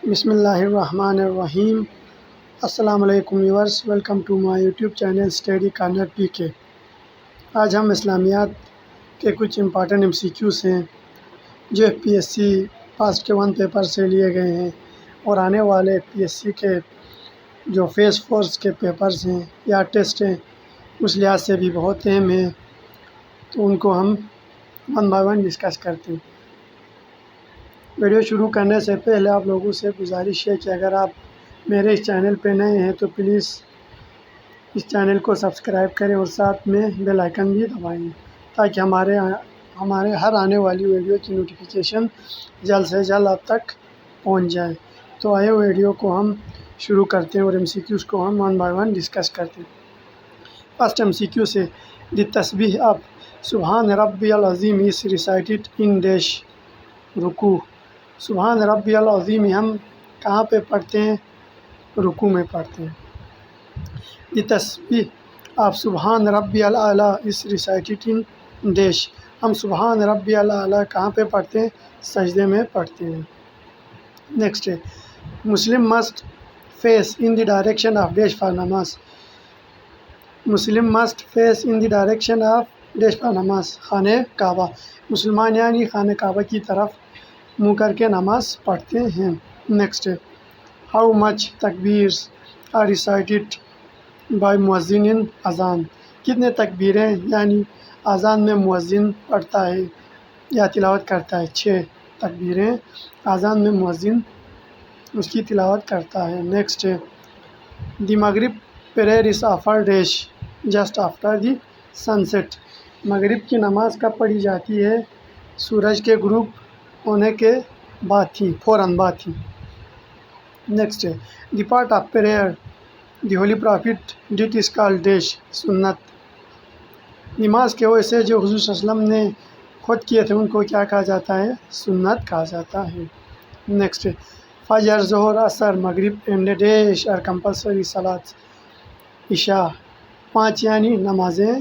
بسم اللہ الرحمن الرحیم۔ السلام علیکم viewers, welcome to my YouTube channel Study Corner P K. آج ہم اسلامیات کے کچھ امپارٹنٹ MCQs ہیں جو FPSC پاسٹ کے 1 پیپر سے لیے گئے ہیں اور آنے والے FPSC کے جو فیز 4 کے پیپرز ہیں یا ٹیسٹ ہیں اس لحاظ سے بھی بہت اہم ہیں، تو ان کو ہم 1 بائی 1 ڈسکس کرتے ہیں۔ ویڈیو شروع کرنے سے پہلے آپ لوگوں سے گزارش ہے کہ اگر آپ میرے اس چینل پہ نئے ہیں تو پلیز اس چینل کو سبسکرائب کریں اور ساتھ میں بیل آئیکن بھی دبائیں تاکہ ہمارے ہر آنے والی ویڈیو کی نوٹیفیکیشن جلد سے جلد آپ تک پہنچ جائے۔ تو آئے ویڈیو کو ہم شروع کرتے ہیں اور MCQs کو ہم 1 بائی 1 ڈسکس کرتے ہیں۔ فرسٹ MCQ سے دی تسبیح آف سبحان ربی العظیم از ریسائٹڈ ان ڈیش رکوع۔ سبحان ربی العظیم ہم کہاں پہ پڑھتے ہیں؟ رکوع میں پڑھتے ہیں۔ دی تسبیح آف سبحان ربی الاعلیٰ از ریسائٹڈ ان ڈیش۔ ہم سبحان ربی الاعلیٰ کہاں پہ پڑھتے ہیں؟ سجدے میں پڑھتے ہیں۔ نیکسٹ ہے Muslim must face in the direction of dash for namaz. Muslim must face in the direction of dash for namaz. خانہ کعبہ۔ مسلمان یعنی خانہ کعبہ کی طرف منہ کر کے نماز پڑھتے ہیں۔ نیکسٹ ہے how much takbirs are recited by muezzin in اذان۔ کتنے تکبیریں یعنی اذان میں مؤذن پڑھتا ہے یا تلاوت کرتا ہے؟ 6 تکبیریں اذان میں مؤذن اس کی تلاوت کرتا ہے۔ نیکسٹ ہے the Maghrib prayer is offered dash just after the sunset. مغرب کی نماز کب پڑھی جاتی ہے؟ سورج کے غروب ہونے کے بعد ہی، فوراً بعد ہی۔ نیکسٹ ہے the part of prayer the holy prophet that is called dash sunnah. نماز کے ویسے جو حضور صلی اللہ علیہ وسلم نے خود کیے تھے ان کو کیا کہا جاتا ہے؟ سنت کہا جاتا ہے۔ نیکسٹ ہے فجر، ظہر، عصر، مغرب اینڈ ڈیش آر کمپلسری صلاۃ۔ عشاء 5 یعنی نمازیں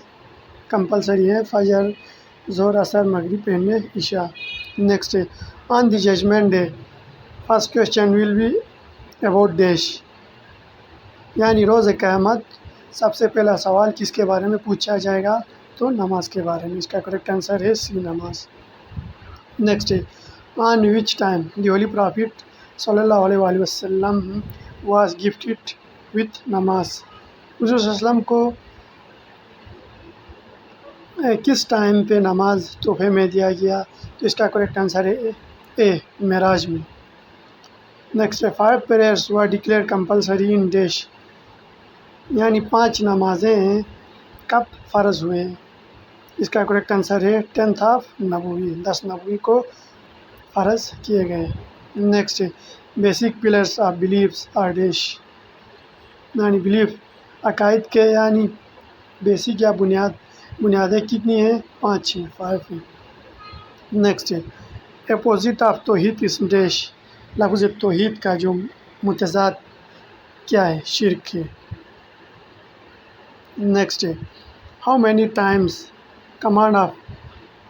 کمپلسری ہیں، فجر، ظہر، عصر، مغرب اینڈ عشاء۔ نیکسٹ ہے on the judgment day first question will be about dash, یعنی روز قیامت سب سے پہلا سوال کس کے بارے میں پوچھا جائے گا؟ تو نماز کے بارے میں۔ اس کا کریکٹ آنسر ہے سی، نماز۔ نیکسٹ ہے on which time the holy prophet صلی اللہ علیہ وآلہ وسلم واز گفٹڈ وتھ نماز۔ حضور صلی اللہ علیہ وسلم کو کس ٹائم پہ نماز تحفے میں دیا گیا؟ تو اس کا کریکٹ آنسر ہے اے، معراج میں۔ نیکسٹ ہے 5 prayers were declared compulsory in dash, یعنی 5 نمازیں ہیں کب فرض ہوئے ہیں؟ اس کا کریکٹ آنسر ہے 10th آف نبوی، 10 نبوی کو فرض کیے گئے۔ نیکسٹ ہے basic pillars of beliefs are dash, یعنی بلیف عقائد کے یعنی بیسک یا بنیادیں کتنی ہیں؟ 5 ہیں، 5 ہیں۔ نیکسٹ ہے اپوزٹ آف توحید اس ڈیش۔ لفظ توحید کا جو متضاد کیا ہے؟ شرک ہے۔ نیکسٹ ہے how many times command of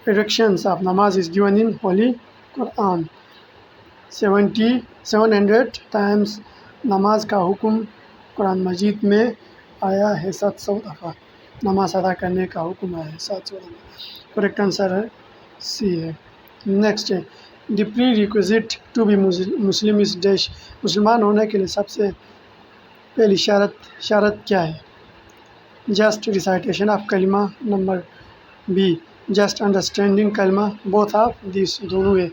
reductions of namaz is given in holy Quran. 700 times نماز کا حکم قرآن مجید میں آیا ہے، 700 دفعہ نماز ادا کرنے کا حکم آیا ہے، 700 دفعہ۔ کریکٹ آنسر ہے سی ہے۔ نیکسٹ ہے the prerequisite to be Muslim is dash. مسلمان ہونے کے لیے سب سے پہلی شرط کیا ہے؟ جسٹ ریسائٹیشن آف کلمہ، نمبر بی جسٹ انڈرسٹینڈنگ کلمہ، بوتھ آف دیس، دونوں ہے،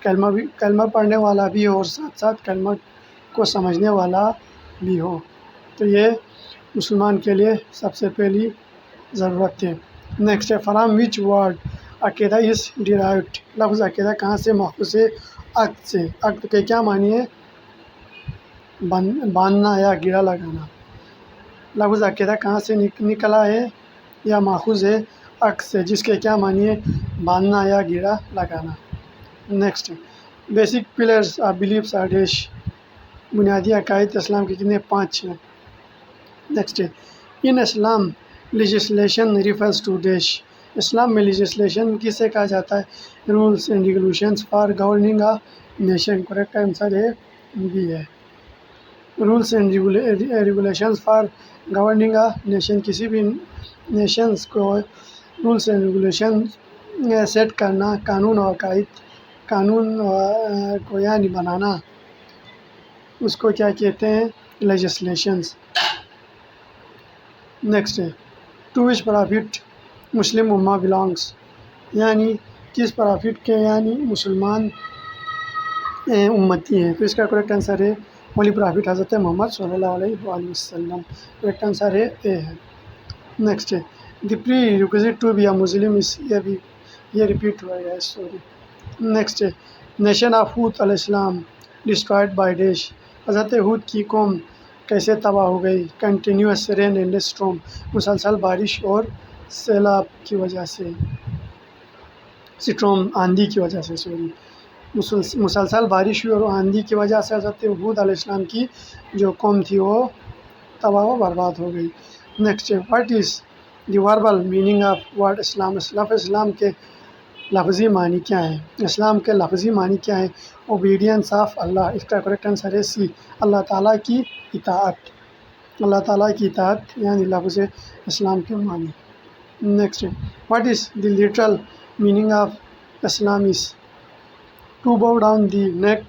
کلمہ پڑھنے والا بھی ہو اور ساتھ ساتھ کلمہ کو سمجھنے والا بھی ہو، تو یہ مسلمان کے لیے سب سے پہلی ضرورت ہے۔ نیکسٹ ہے فرام وچ ورڈ عقیدہ از ڈیرائیوڈ۔ لفظ عقیدہ کہاں سے ماخوذ ہے؟ عقد سے۔ عقد کے کیا معنی ہے؟ باندھنا یا گرہ لگانا۔ لفظ عقیدہ کہاں سے نکلا ہے یا ماخوذ ہے؟ عقد سے، جس کے کیا معنی ہے؟ باندھنا یا گرہ لگانا۔ Next basic pillars of beliefs are dash. بنیادی عقائد اسلام کے کتنے؟ 5 ہیں۔ Next in Islam legislation refers to dash. اسلام میں لیجسلیشن کسے کہا جاتا ہے؟ Rules and regulations for governing a nation. Correct answer ہے بی ہے۔ Rules and regulations for governing a nation, کسی بھی نیشنز کو رولس اینڈ ریگولیشن سیٹ کرنا، قانون و قانون کو یعنی بنانا، اس کو کیا کہتے ہیں؟ لیجسلیشنز۔ نیکسٹ ہے ٹو وچ پرافٹ مسلم امہ بلانگس، یعنی کس پرافٹ کے یعنی مسلمان امتی ہیں، تو اس کا کریکٹ آنسر ہے ہولی پرافٹ حضرت محمد صلی اللہ علیہ وآلہ وسلم، کریکٹ آنسر ہے اے ہے۔ نیکسٹ ہے the pre requisite to be اے مسلم، یہ ریپیٹ ہوا ہے، سوری۔ نیکسٹ ہے نیشن آف ہود علیہ السلام ڈسٹرائڈ بائی ڈیش، حضرت ہود کی قوم کیسے تباہ ہو گئی؟ کنٹینیوس رین اینڈ اسٹارم، مسلسل بارش اور سیلاب کی وجہ سے، اسٹارم آندھی کی وجہ سے، سوری، مسلسل بارش ہوئی اور آندھی کی وجہ سے حضرت ہود علیہ السلام کی جو قوم تھی وہ تباہ و برباد ہو گئی۔ نیکسٹ ہے what is the verbal meaning of word Islam, اسلام کے لفظی معنی کیا ہے؟ اسلام کے لفظی معنی کیا ہے؟ اوبیڈینس آف اللہ، اس کا کریکٹ آنسر ہے سی، اللہ تعالیٰ کی اطاعت، اللہ تعالیٰ کی اطاعت یعنی لفظ اسلام کے معنی۔ Next what is the literal meaning of Islam is to bow down the neck,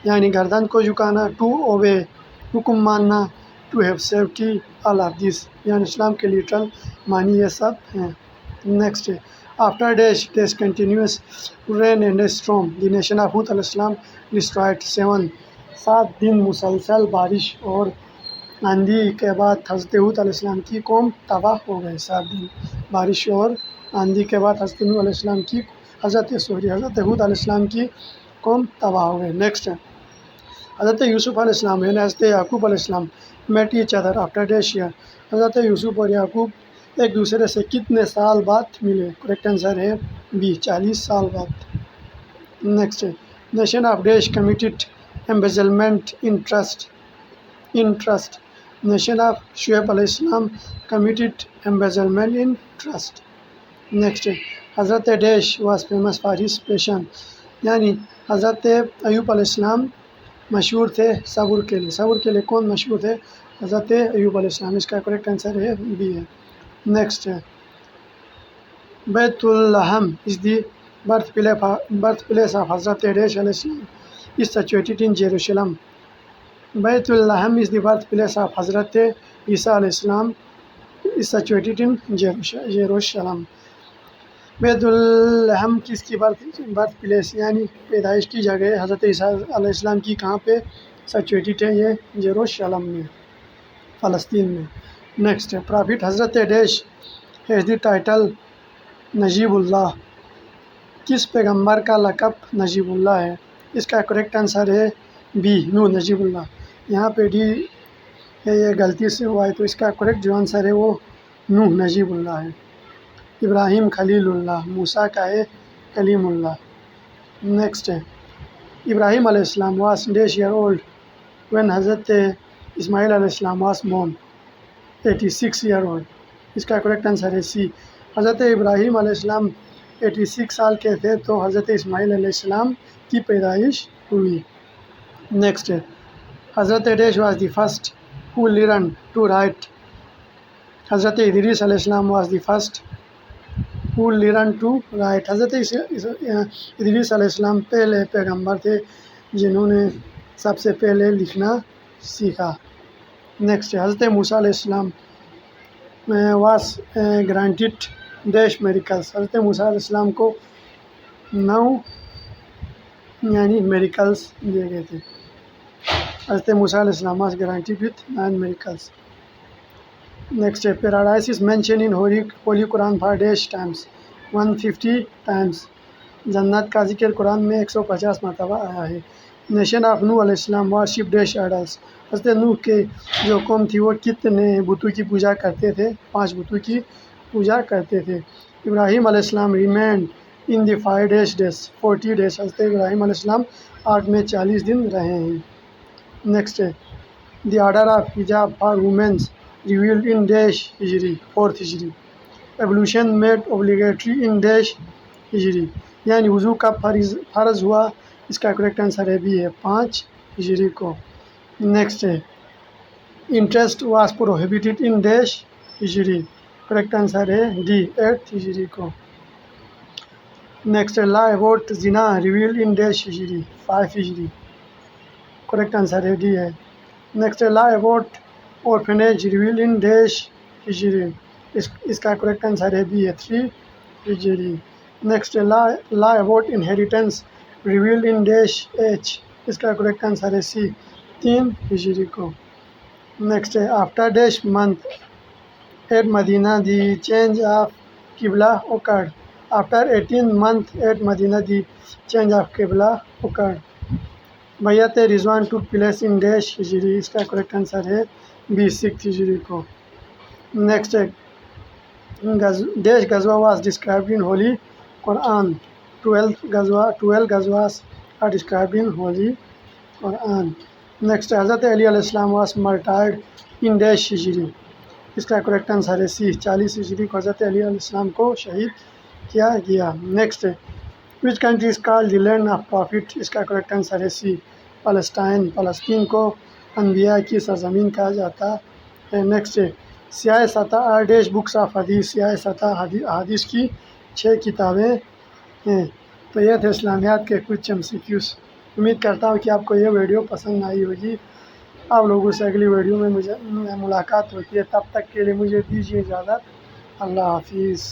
یعنی گردن کو جھکانا، ٹو اوبے حکم ماننا، to have safety all of this, یعنی اسلام کے لٹرل معنی یہ سب ہیں۔ Next after dash continuous rain and storm the nation of Hud علیہ السلام ڈسٹرائڈ 7 دن مسلسل بارش اور آندھی کے بعد حضرت ہود علیہ السلام کی قوم تباہ ہو گئے۔ 7 دن بارش اور آندھی کے بعد حضرت ہود علیہ السلام کی قوم تباہ ہو گئے۔ نیکسٹ حضرت یوسف علیہ السلام یعنی حضرت یعقوب علیہ السلام met each other after dash year, حضرت یوسف اور یعقوب ایک دوسرے سے کتنے سال بعد ملے؟ کریکٹ آنسر ہے بی، 40 سال بعد۔ Next nation of dash committed embezzlement in trust, nation of Shuaib علیہ السلام committed embezzlement in trust. Next حضرت dash was famous for his patience, یعنی حضرت ایوب علیہ السلام مشہور تھے صبر کے لیے، صبر کے لیے کون مشہور تھے؟ حضرت ایوب علیہ السلام، اس کا کریکٹ آنسر ہے بی ہے۔ نیکسٹ بیت الحم از دی برتھ پلیس آف حضرت ڈیش علیہ السلام is situated in Jerusalem. بیت الحم is the birthplace of حضرت عیسیٰ علیہ السلام is situated in Jerusalem. بیت الحم کس کی برتھ پلیس یعنی پیدائش کی جگہ ہے؟ حضرت عیسیٰ علیہ السلام کی کہاں پہ سچویٹڈ ہے؟ یہ جیروشلم میں، فلسطین میں۔ نیکسٹ پرافٹ حضرت ڈیش ہیز دی ٹائٹل نجیب اللہ، کس پیغمبر کا لقب نجیب اللہ ہے؟ اس کا کریکٹ آنسر ہے بی، نوح نجیب اللہ۔ یہاں پہ ڈی یہ غلطی سے ہوا ہے، تو اس کا کریکٹ جو آنسر ہے وہ نوح نجیب اللہ ہے۔ ابراہیم خلیل اللہ، موسیٰ کا ہے کلیم اللہ۔ نیکسٹ ابراہیم علیہ السلام was dash year old when حضرت اسماعیل علیہ السلام واز بورن، 86 ایئر اولڈ۔ اس کا کریکٹ آنسر ہے سی، حضرت ابراہیم علیہ السلام 86 سال کے تھے تو حضرت اسماعیل علیہ السلام کی پیدائش ہوئی۔ نیکسٹ حضرت dash was the first who learn to write, حضرت ادریس علیہ السلام was the first who learn to write, حضرت ادریس علیہ السلام پہلے پیغمبر تھے جنہوں نے سب سے پہلے لکھنا سیکھا۔ نیکسٹ حضرت موسیٰ علیہ السلام واز گرانٹیڈ ڈیش میریکلس، حضرت موسیٰ علیہ السلام کو 9 یعنی میریکلس دیے گئے تھے۔ حضرت موسیٰ علیہ السلام was granted with 9 miracles. Next paradise is mention in holy Quran for dash times, 150 times, جنت کا ذکر قرآن میں 150 مرتبہ آیا ہے۔ نیشن آف نوح علیہ السلام ورشپ ڈیش آئیڈلس، حضرت نوح کے جو قوم تھی وہ کتنے بتوں کی پوجا کرتے تھے؟ 5 بتوں کی پوجا کرتے تھے۔ ابراہیم علیہ السلام remained in the fire dash days 40 days, حضرت ابراہیم علیہ السلام آگ میں 40 دن رہے ہیں۔ Next the order of hijab for womens revealed in dash Hijri 4 Hijri, ablution made obligatory in dash Hijri, یعنی وضو کب فرض ہوا؟ اس کا کریکٹ آنسر ہے بی ہے 5 ہجری کو۔ نیکسٹ ہے interest was prohibited in dash Hijri, correct answer ہے ڈی 8 ہجری کو۔ Next law about zina revealed in dash Hijri 5 ہجری، کریکٹ آنسر ہے ڈی ہے۔ Next law about orphanage revealed in dash Hijri, اس کا کریکٹ آنسر ہے بی ہے 3 ہجری۔ Next law about inheritance revealed in dash H, اس کا کریکٹ آنسر ہے سی 3 ہجری کو۔ نیکسٹ ہے after dash month at Medina the change of قبلہ occurred، after 18 month at Medina the change of قبلہ occurred۔ بیعت رضوان took place in dash Hijri, اس کا کریکٹ آنسر ہے بی 6 ہجری کو۔ نیکسٹ ہے dash ghazwa was described in holy Quran, 12 ghazwas are described in holy Quran. Next Hazrat Ali علیہ السلام واز مرٹائرڈ ان ڈیش ہجری، اس کا کریکٹ آنسر ہے سی 40 ہجری کو حضرت علی علیہ السلام کو شہید کیا گیا۔ Next which country is called the land of prophet, اس کا کریکٹ آنسر ہے سی فلسطین، فلسطین کو انبیاء کی سرزمین کہا جاتا ہے۔ نیکسٹ سیاہ سطح آر ڈیش بکس آف حدیث، سیاہ سطح حدیث کی 6 کتابیں ہیں۔ تو یہ تھے اسلامیات کے کچھ MCQs۔ امید کرتا ہوں کہ آپ کو یہ ویڈیو پسند آئی ہوگی۔ آپ لوگوں سے اگلی ویڈیو میں ملاقات ہوتی ہے، تب تک کے لیے مجھے دیجیے اجازت۔ اللہ حافظ۔